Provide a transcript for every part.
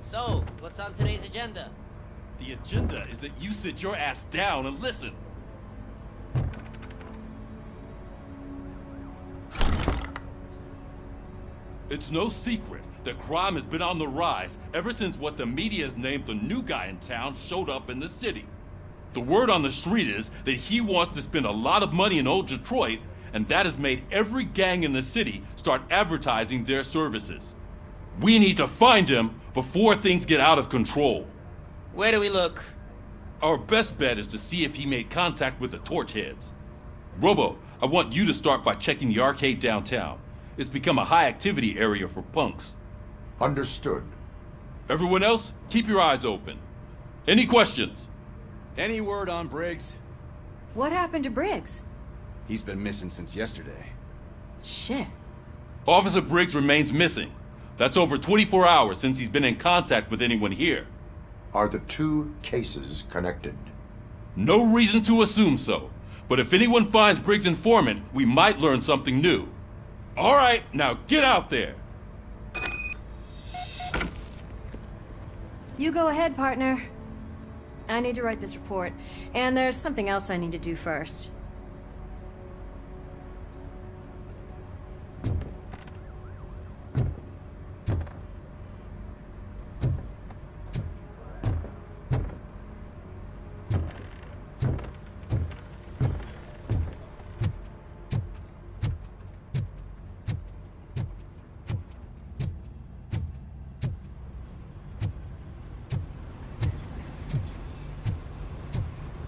So, what's on today's agenda? The agenda is that you sit your ass down and listen. It's no secret that crime has been on the rise ever since what the media has named the new guy in town showed up in the city. The word on the street is that he wants to spend a lot of money in old Detroit, and that has made every gang in the city start advertising their services. We need to find him before things get out of control. Where do we look? Our best bet is to see if he made contact with the torch heads. Robo, I want you to start by checking the arcade downtown. It's become a high-activity area for punks. Understood. Everyone else, keep your eyes open. Any questions? Any word on Briggs? What happened to Briggs? He's been missing since yesterday. Shit. Officer Briggs remains missing. That's over 24 hours since he's been in contact with anyone here. Are the two cases connected? No reason to assume so. But if anyone finds Briggs' informant, we might learn something new. All right, now get out there. You go ahead, partner. I need to write this report, and there's something else I need to do first.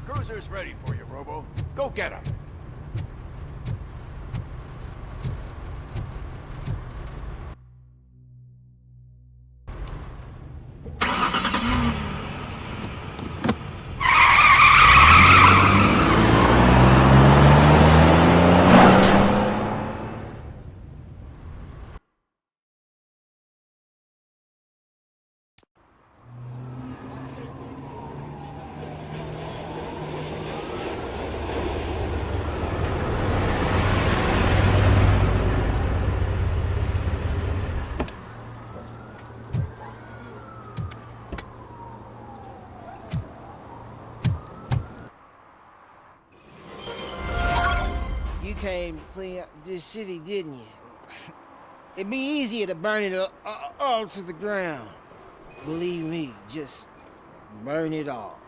Cruiser's ready for you, Robo. Go get him. You came to clean up this city, didn't you? It'd be easier to burn it all to the ground. Believe me, just burn it all.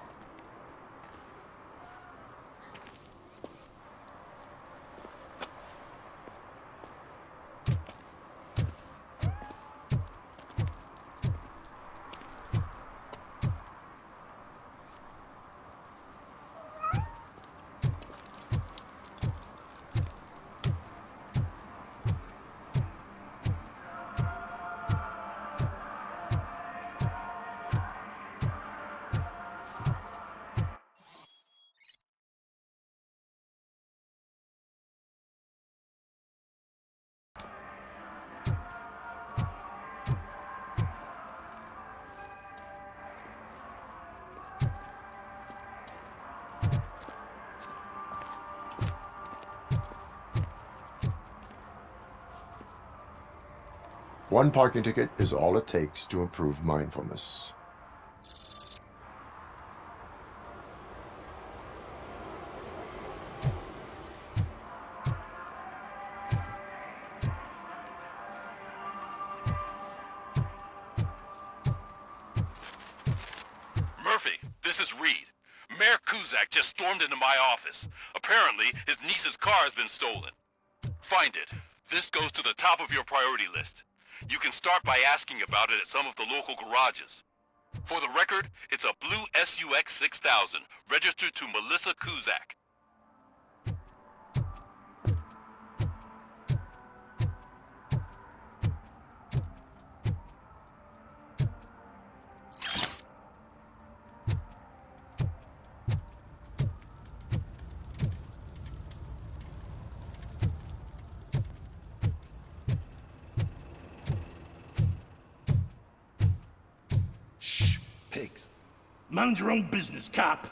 One parking ticket is all it takes to improve mindfulness. Murphy, this is Reed. Mayor Kuzak just stormed into my office. Apparently, his niece's car has been stolen. Find it. This goes to the top of your priority list. You can start by asking about it at some of the local garages. For the record, it's a blue SUX 6000, registered to Melissa Kuzak. Pigs. Mind your own business, cop.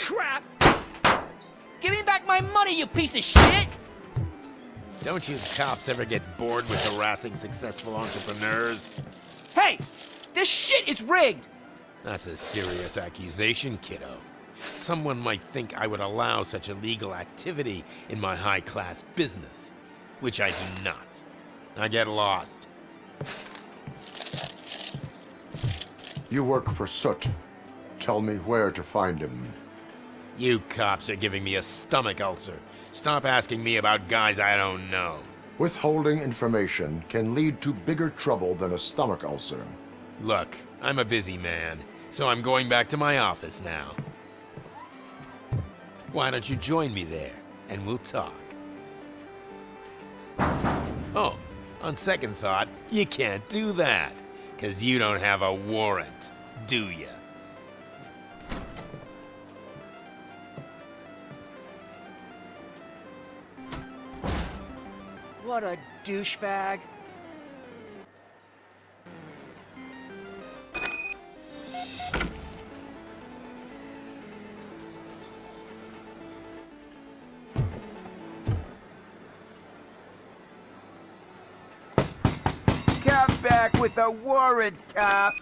crap! Give me back my money, you piece of shit! Don't you cops ever get bored with harassing successful entrepreneurs? Hey! This shit is rigged! That's a serious accusation, kiddo. Someone might think I would allow such illegal activity in my high-class business, which I do not. I get lost. You work for Soot. Tell me where to find him. You cops are giving me a stomach ulcer. Stop asking me about guys I don't know. Withholding information can lead to bigger trouble than a stomach ulcer. Look, I'm a busy man, so I'm going back to my office now. Why don't you join me there, and we'll talk. Oh, on second thought, you can't do that, 'cause you don't have a warrant, do ya? What a douchebag. Come back with a warrant, cop!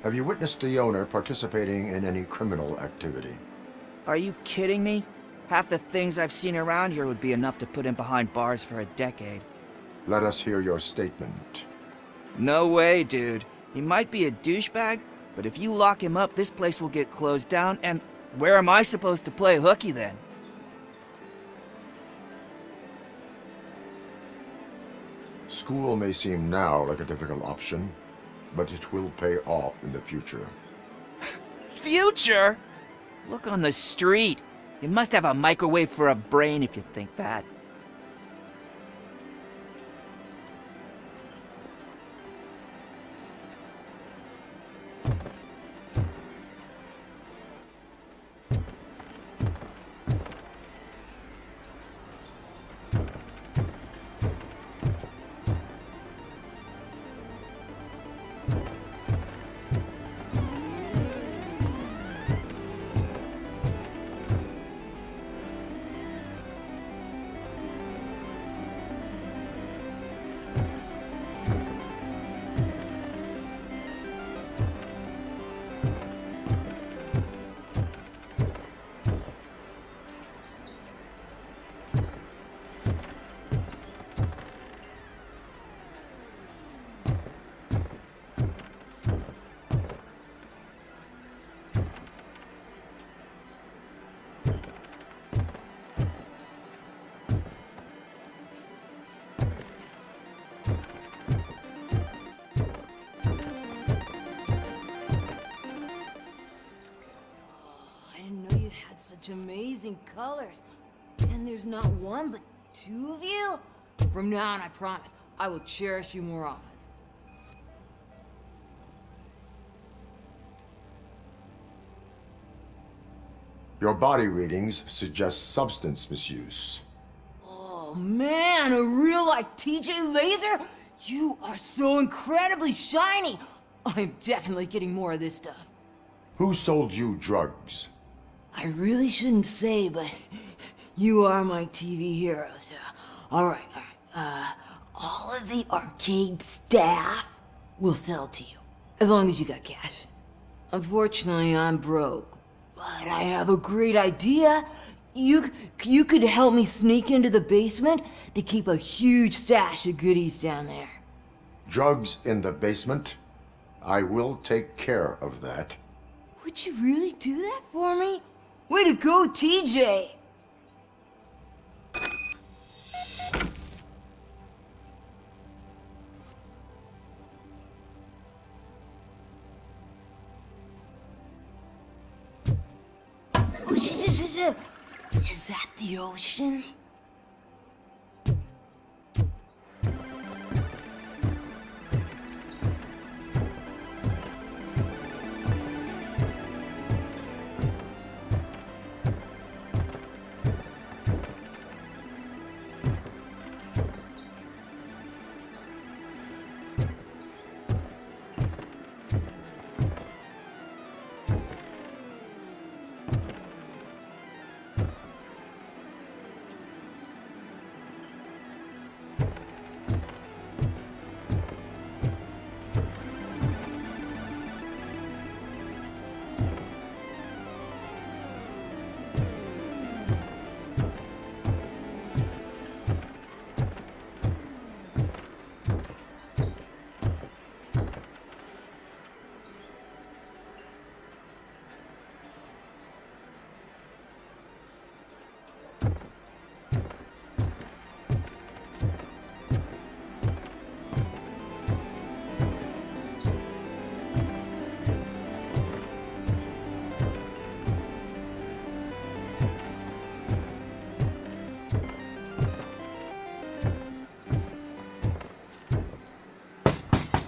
Have you witnessed the owner participating in any criminal activity? Are you kidding me? Half the things I've seen around here would be enough to put him behind bars for a decade. Let us hear your statement. No way, dude. He might be a douchebag, but if you lock him up, this place will get closed down, and where am I supposed to play hooky then? School may seem now like a difficult option, but it will pay off in the future. Future? Look on the street. You must have a microwave for a brain if you think that. Such amazing colors. And there's not one, but two of you? From now on, I promise, I will cherish you more often. Your body readings suggest substance misuse. Oh man, a real like TJ Laser? You are so incredibly shiny. I'm definitely getting more of this stuff. Who sold you drugs? I really shouldn't say, but you are my TV heroes. All right. All of the arcade staff will sell to you, as long as you got cash. Unfortunately, I'm broke. But I have a great idea. You could help me sneak into the basement. They keep a huge stash of goodies down there. Drugs in the basement? I will take care of that. Would you really do that for me? Way to go, TJ! Is that the ocean?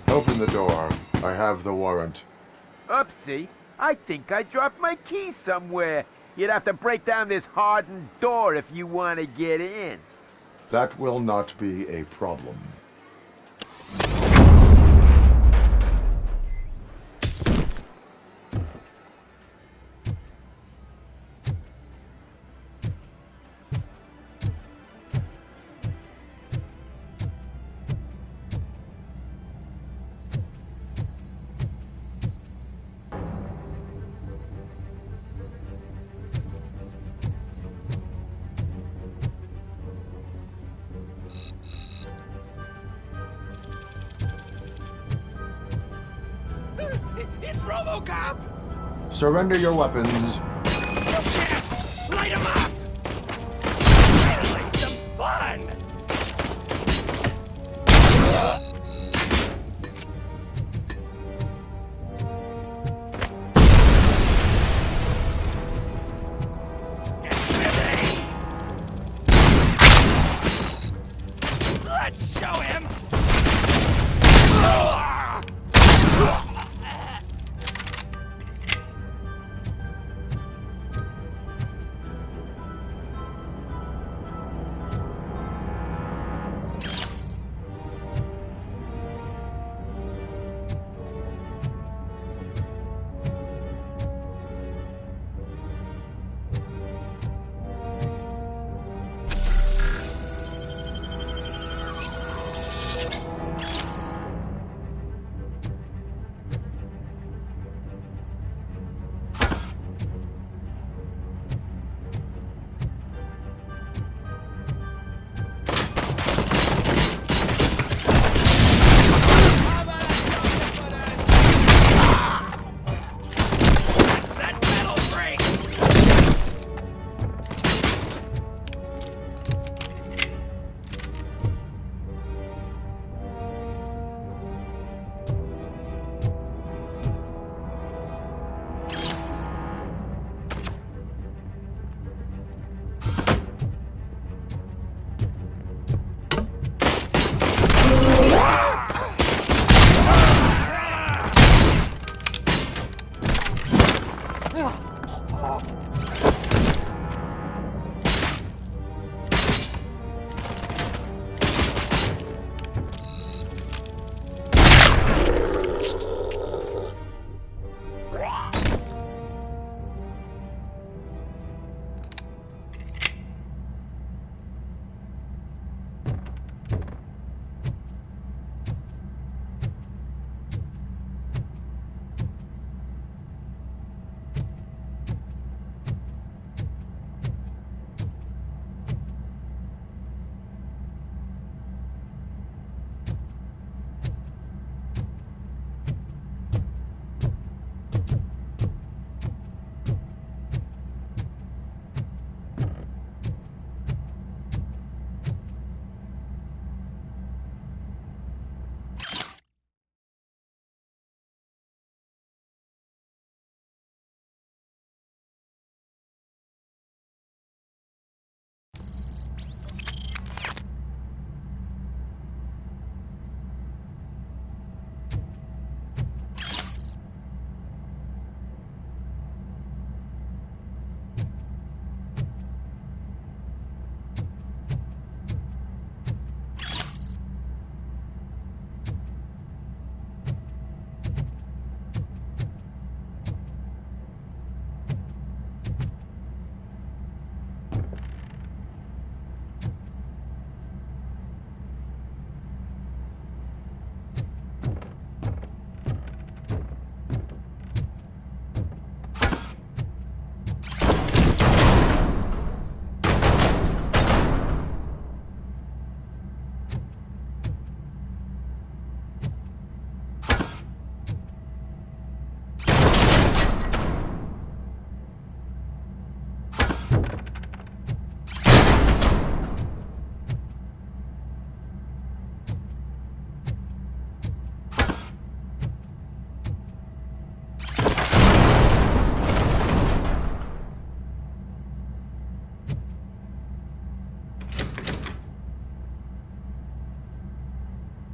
Open the door. I have the warrant. Oopsie. I think I dropped my key somewhere. You'd have to break down this hardened door if you want to get in. That will not be a problem. It's RoboCop! Surrender your weapons. No chance! Light him up! Finally, some fun! Let's show him!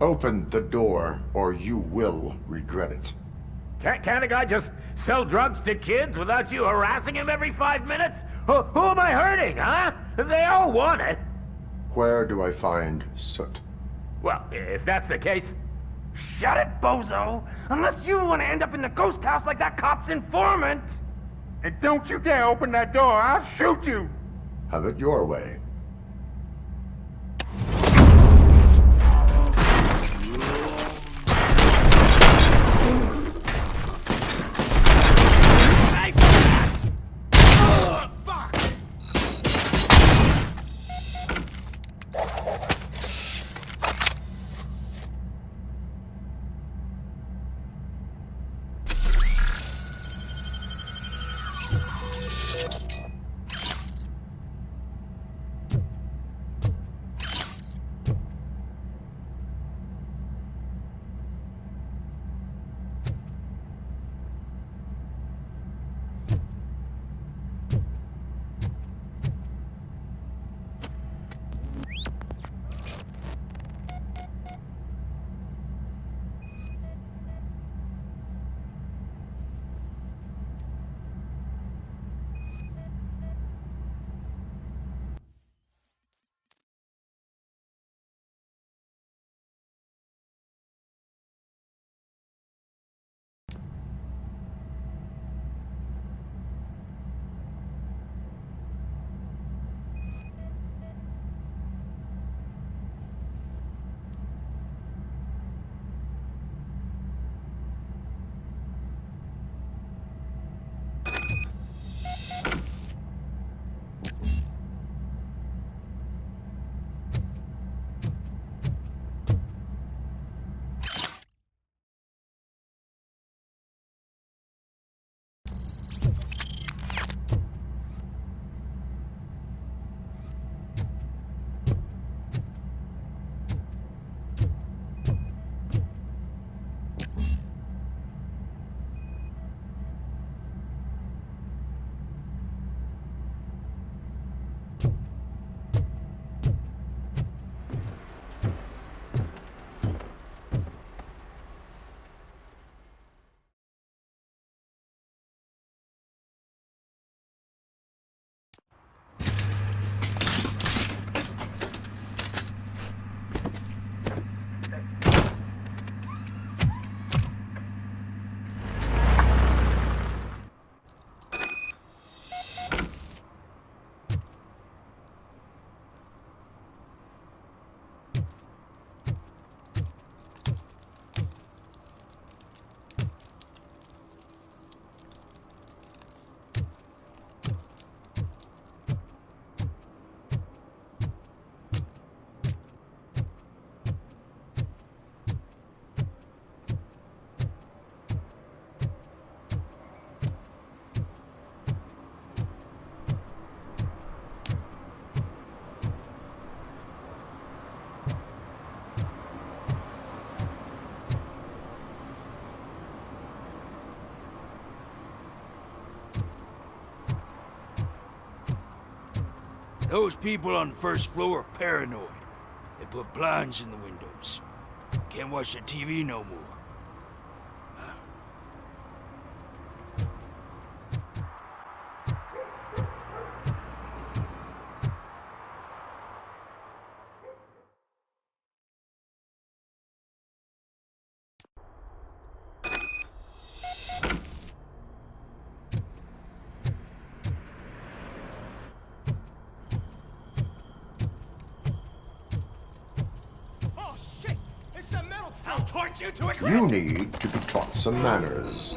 Open the door, or you will regret it. Can't a guy just sell drugs to kids without you harassing him every 5 minutes? Who am I hurting, huh? They all want it. Where do I find Soot? Well, if that's the case, Shut it, bozo! Unless you want to end up in the ghost house like that cop's informant! and don't you dare open that door, I'll shoot you! Have it your way. Those people on the first floor are paranoid. They put blinds in the windows. Can't watch the TV no more. I'll torch you to a crisp! You need to be taught some manners.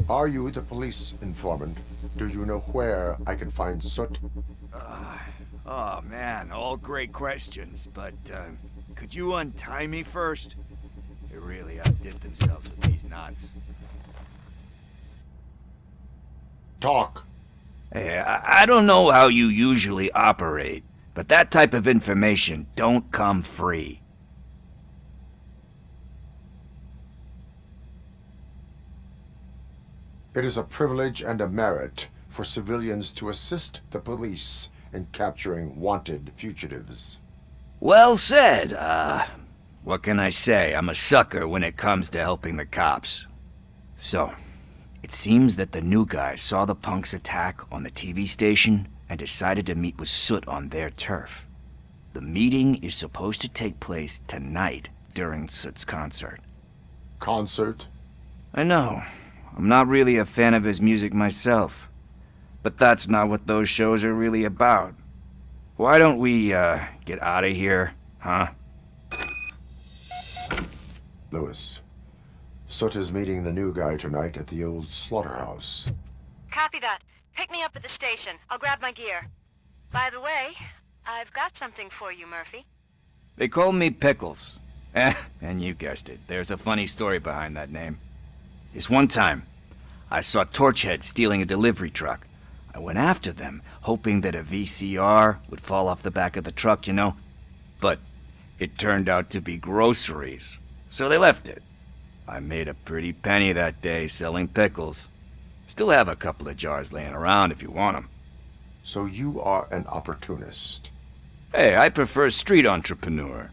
Are you the police informant? Do you know where I can find Soot? Oh man, all great questions, but could you untie me first? They really outdid themselves with these knots. Talk. Hey, I don't know how you usually operate, but that type of information don't come free. It is a privilege and a merit for civilians to assist the police in capturing wanted fugitives. Well said. What can I say? I'm a sucker when it comes to helping the cops. So, it seems that the new guy saw the punks' attack on the TV station and decided to meet with Soot on their turf. The meeting is supposed to take place tonight during Soot's concert. Concert? I know. I'm not really a fan of his music myself. But that's not what those shows are really about. why don't we, get out of here, huh? Lewis, Soot is meeting the new guy tonight at the old slaughterhouse. Copy that. Pick me up at the station. I'll grab my gear. By the way, I've got something for you, Murphy. They call me Pickles. And you guessed it, there's a funny story behind that name. This one time, I saw Torchhead stealing a delivery truck. I went after them, hoping that a VCR would fall off the back of the truck, you know? But it turned out to be groceries, so they left it. I made a pretty penny that day selling pickles. Still have a couple of jars laying around if you want them. So you are an opportunist. Hey, I prefer street entrepreneur.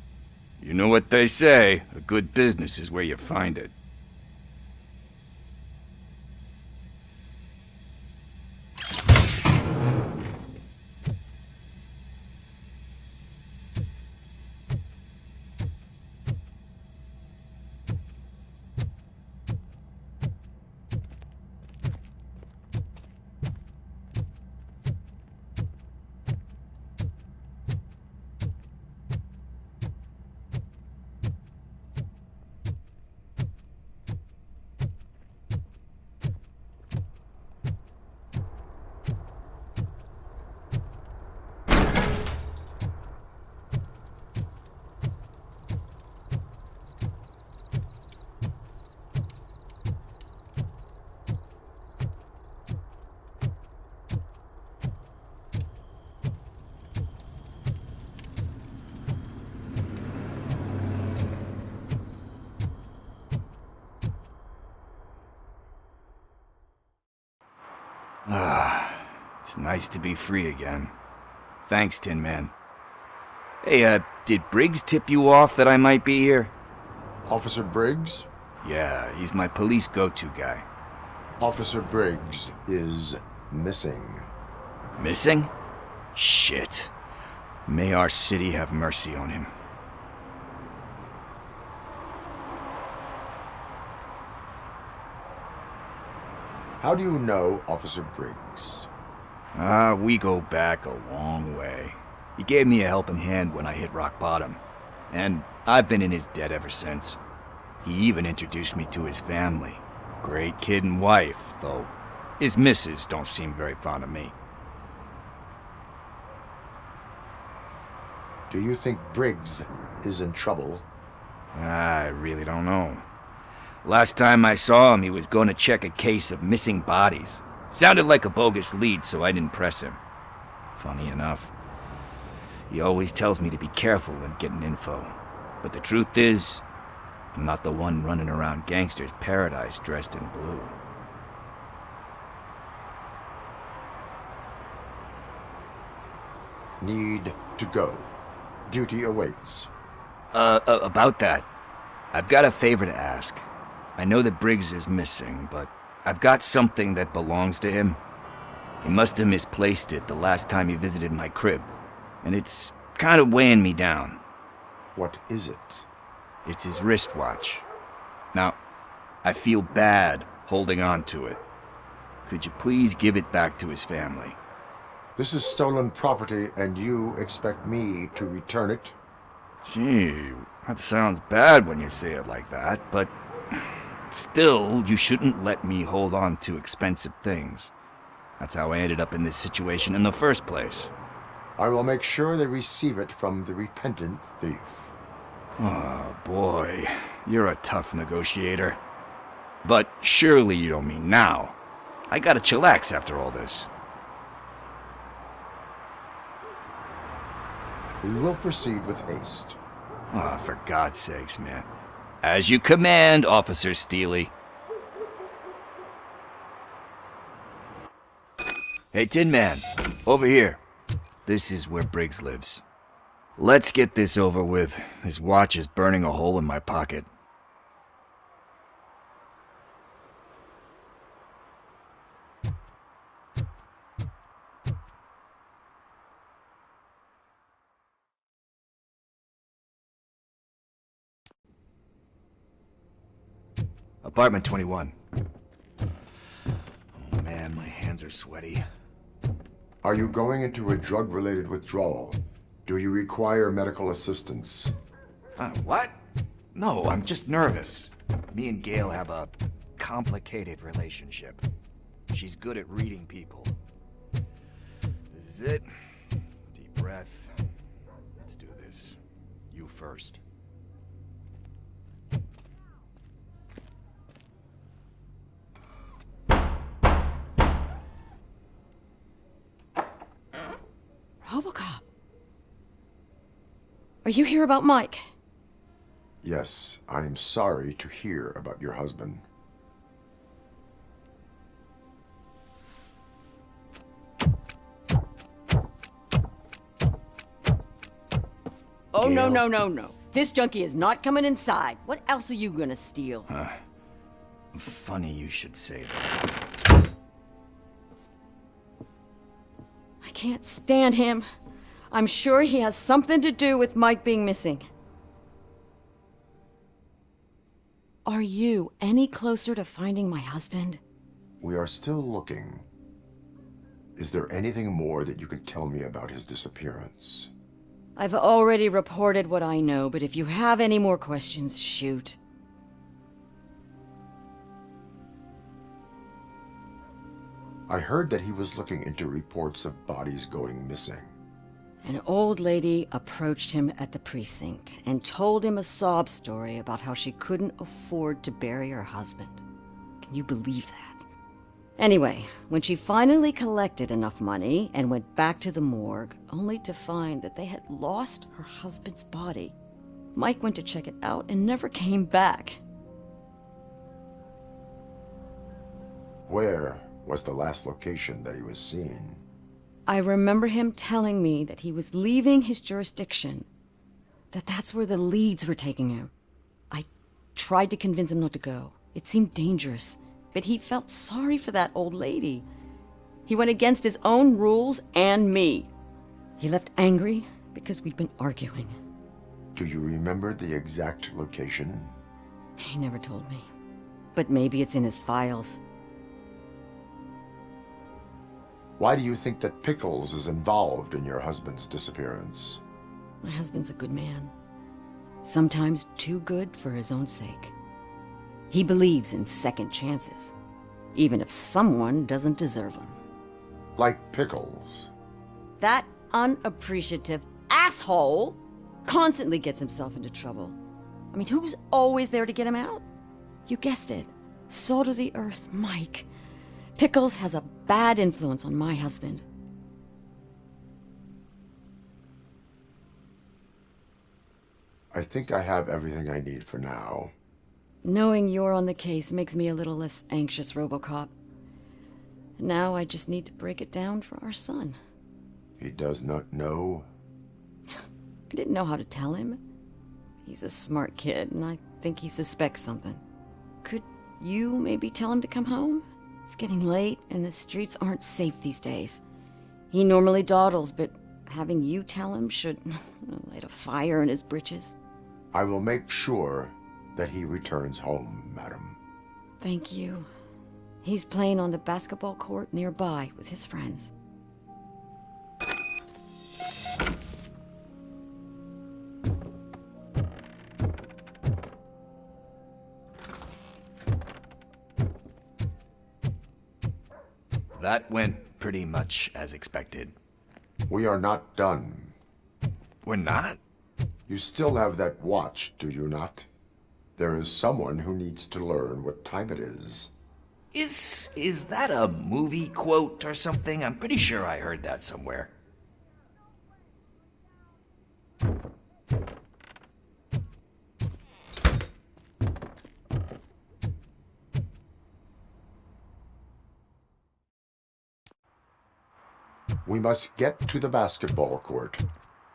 You know what they say, a good business is where you find it. It's nice to be free again. Thanks, Tin Man. Hey, did Briggs tip you off that I might be here? Officer Briggs? Yeah, he's my police go-to guy. Officer Briggs is missing. Missing? Shit. May our city have mercy on him. How do you know Officer Briggs? We go back a long way. He gave me a helping hand when I hit rock bottom, and I've been in his debt ever since. He even introduced me to his family. Great kid and wife, though his missus don't seem very fond of me. Do you think Briggs is in trouble? I really don't know. Last time I saw him, he was going to check a case of missing bodies. Sounded like a bogus lead, so I didn't press him. Funny enough, he always tells me to be careful when getting info. But the truth is, I'm not the one running around gangster's paradise dressed in blue. Need to go. Duty awaits. About that, I've got a favor to ask. I know that Briggs is missing, but I've got something that belongs to him. He must have misplaced it the last time he visited my crib, and it's kind of weighing me down. What is it? It's his wristwatch. Now, I feel bad holding on to it. Could you please give it back to his family? This is stolen property, and you expect me to return it? Gee, that sounds bad when you say it like that, but still, you shouldn't let me hold on to expensive things. That's how I ended up in this situation in the first place. I will make sure they receive it from the repentant thief. Oh, boy. You're a tough negotiator. But surely you don't mean now. I gotta chillax after all this. We will proceed with haste. Oh, for God's sakes, man. As you command, Officer Steely. Hey, Tin Man, over here. This is where Briggs lives. Let's get this over with. His watch is burning a hole in my pocket. Apartment 21. Oh man, my hands are sweaty. Are you going into a drug-related withdrawal? Do you require medical assistance? What? No, I'm just nervous. Me and Gail have a complicated relationship. She's good at reading people. This is it. Deep breath. Let's do this. You first. RoboCop. Are you here about Mike? Yes, I am sorry to hear about your husband. Oh, Gail? no. This junkie is not coming inside. What else are you gonna steal? Funny you should say that. I can't stand him. I'm sure he has something to do with Mike being missing. Are you any closer to finding my husband? We are still looking. Is there anything more that you can tell me about his disappearance? I've already reported what I know, but if you have any more questions, shoot. I heard that he was looking into reports of bodies going missing. An old lady approached him at the precinct and told him a sob story about how she couldn't afford to bury her husband. Can you believe that? Anyway, when she finally collected enough money and went back to the morgue, only to find that they had lost her husband's body, Mike went to check it out and never came back. Where was the last location that he was seen? I remember him telling me that he was leaving his jurisdiction, that's where the leads were taking him. I tried to convince him not to go. It seemed dangerous, but he felt sorry for that old lady. He went against his own rules and me. He left angry because we'd been arguing. Do you remember the exact location? He never told me, but maybe it's in his files. Why do you think that Pickles is involved in your husband's disappearance? My husband's a good man. Sometimes too good for his own sake. He believes in second chances, even if someone doesn't deserve them. Like Pickles. That unappreciative asshole constantly gets himself into trouble. I mean, who's always there to get him out? You guessed it. Salt of the earth, Mike. Pickles has a bad influence on my husband. I think I have everything I need for now. Knowing you're on the case makes me a little less anxious, RoboCop. Now I just need to break it down for our son. He does not know? I didn't know how to tell him. He's a smart kid, and I think he suspects something. Could you maybe tell him to come home? It's getting late, and the streets aren't safe these days. He normally dawdles, but having you tell him should light a fire in his britches. I will make sure that he returns home, madam. Thank you. He's playing on the basketball court nearby with his friends. That went pretty much as expected. We are not done. We're not? You still have that watch, do you not? There is someone who needs to learn what time it is. Is that a movie quote or something? I'm pretty sure I heard that somewhere. We must get to the basketball court.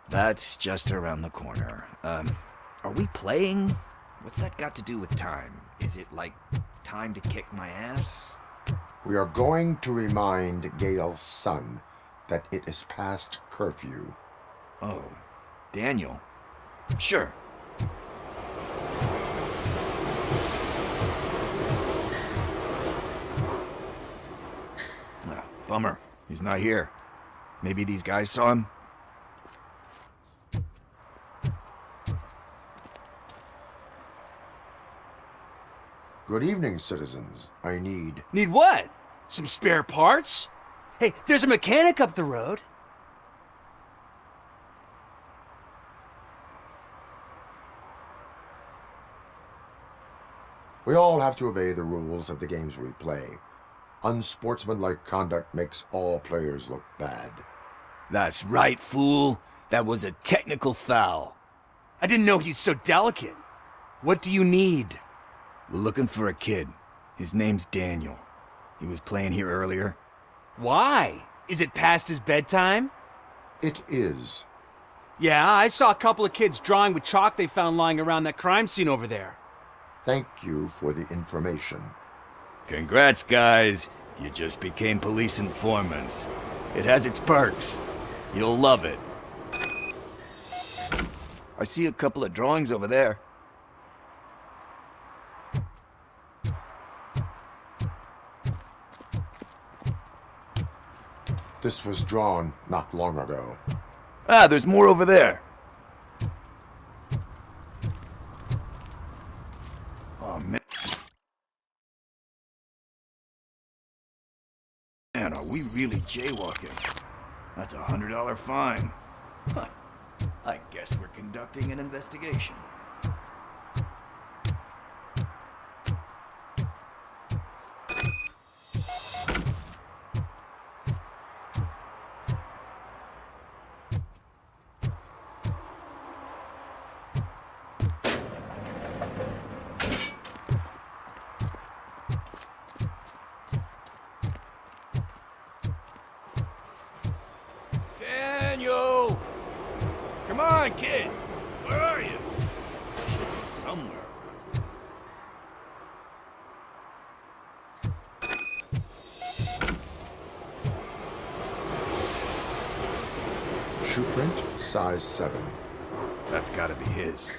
That's just around the corner. Are we playing? What's that got to do with time? Is it like time to kick my ass? We are going to remind Gail's son that it is past curfew. Oh, Daniel. Sure. Bummer. He's not here. Maybe these guys saw him? Good evening, citizens. I need... Need what? Some spare parts? Hey, there's a mechanic up the road. We all have to obey the rules of the games we play. Unsportsmanlike conduct makes all players look bad. That's right, fool. That was a technical foul. I didn't know he's so delicate. What do you need? We're looking for a kid. His name's Daniel. He was playing here earlier. Why? Is it past his bedtime? It is. Yeah, I saw a couple of kids drawing with chalk they found lying around that crime scene over there. Thank you for the information. Congrats, guys. You just became police informants. It has its perks. You'll love it. I see a couple of drawings over there. This was drawn not long ago. Ah, there's more over there. Oh, man. Man, are we really jaywalking? That's a $100 fine. Huh. I guess we're conducting an investigation. Daniel! Come on, kid! Where are you? Should be somewhere. Shoe print, size 7. That's gotta be his.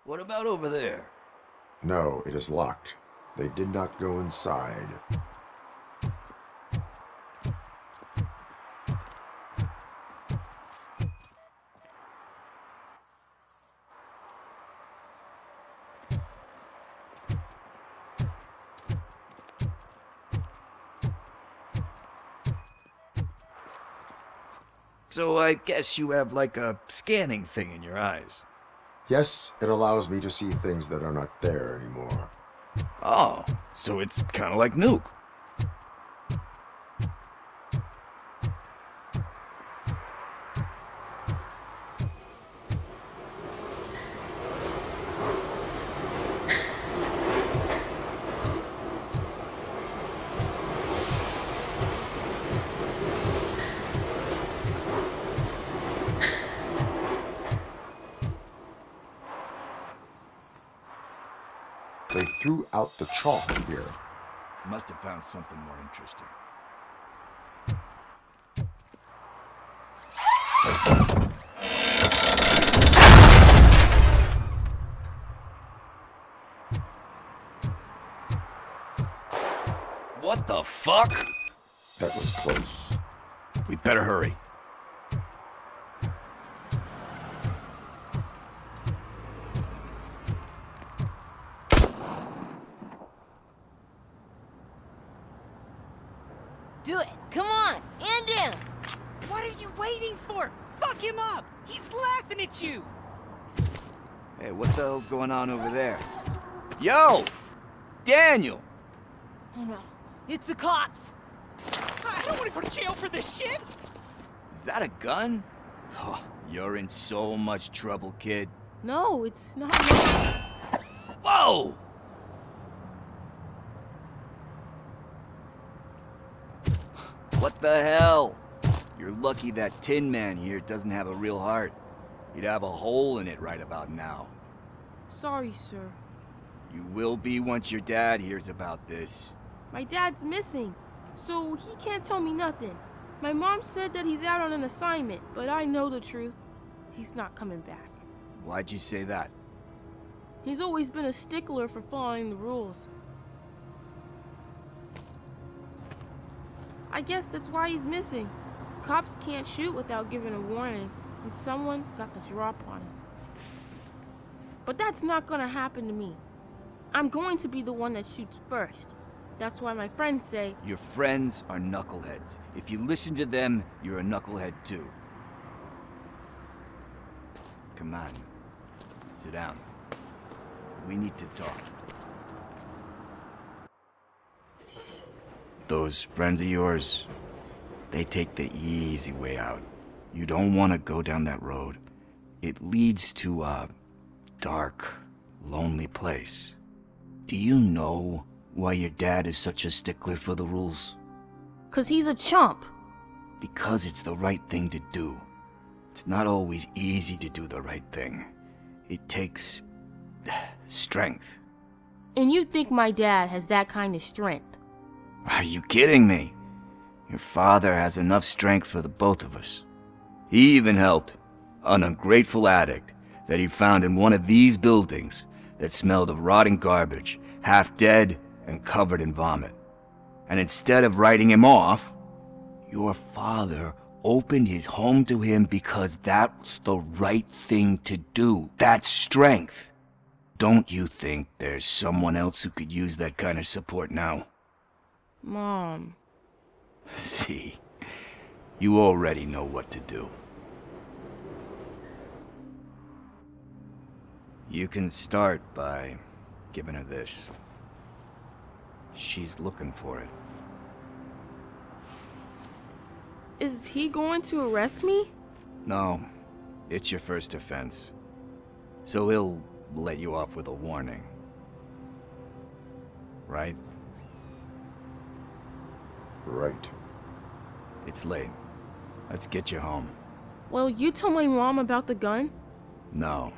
What about over there? No, it is locked. They did not go inside. So I guess you have like a scanning thing in your eyes. Yes, it allows me to see things that are not there anymore. Oh, so it's kind of like Nuke. They threw out the chalk here. Must have found something more interesting. What the fuck? That was close. We'd better hurry. Do it. Come on. And down. What are you waiting for? Fuck him up! He's laughing at you! Hey, what the hell's going on over there? Yo! Daniel! Oh no. It's the cops. I don't want to go to jail for this shit! Is that a gun? Oh, you're in so much trouble, kid. No, it's not. Whoa! What the hell? You're lucky that Tin Man here doesn't have a real heart. He'd have a hole in it right about now. Sorry, sir. You will be once your dad hears about this. My dad's missing, so he can't tell me nothing. My mom said that he's out on an assignment, but I know the truth. He's not coming back. Why'd you say that? He's always been a stickler for following the rules. I guess that's why he's missing. Cops can't shoot without giving a warning, and someone got the drop on him. But that's not gonna happen to me. I'm going to be the one that shoots first. That's why my friends say, Your friends are knuckleheads. If you listen to them, you're a knucklehead too. Come on. Sit down. We need to talk. Those friends of yours, they take the easy way out. You don't want to go down that road. It leads to a dark, lonely place. Do you know why your dad is such a stickler for the rules? 'cause he's a chump. Because it's the right thing to do. It's not always easy to do the right thing. It takes strength. And you think my dad has that kind of strength? Are you kidding me? Your father has enough strength for the both of us. He even helped an ungrateful addict that he found in one of these buildings that smelled of rotting garbage, half dead and covered in vomit. And instead of writing him off, your father opened his home to him because that's the right thing to do. That's strength. Don't you think there's someone else who could use that kind of support now? Mom. See, you already know what to do. You can start by giving her this. She's looking for it. Is he going to arrest me? No, it's your first offense. So he'll let you off with a warning. Right? Right. It's late. Let's get you home. Well, you tell my mom about the gun? No,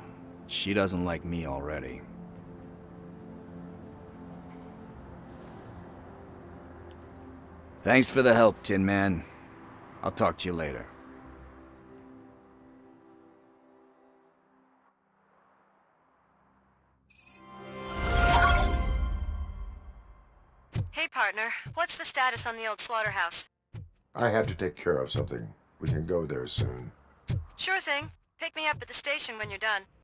she doesn't like me already. Thanks for the help, Tin Man. I'll talk to you later. Hey, partner. What's the status on the old slaughterhouse? I have to take care of something. We can go there soon. Sure thing. Pick me up at the station when you're done.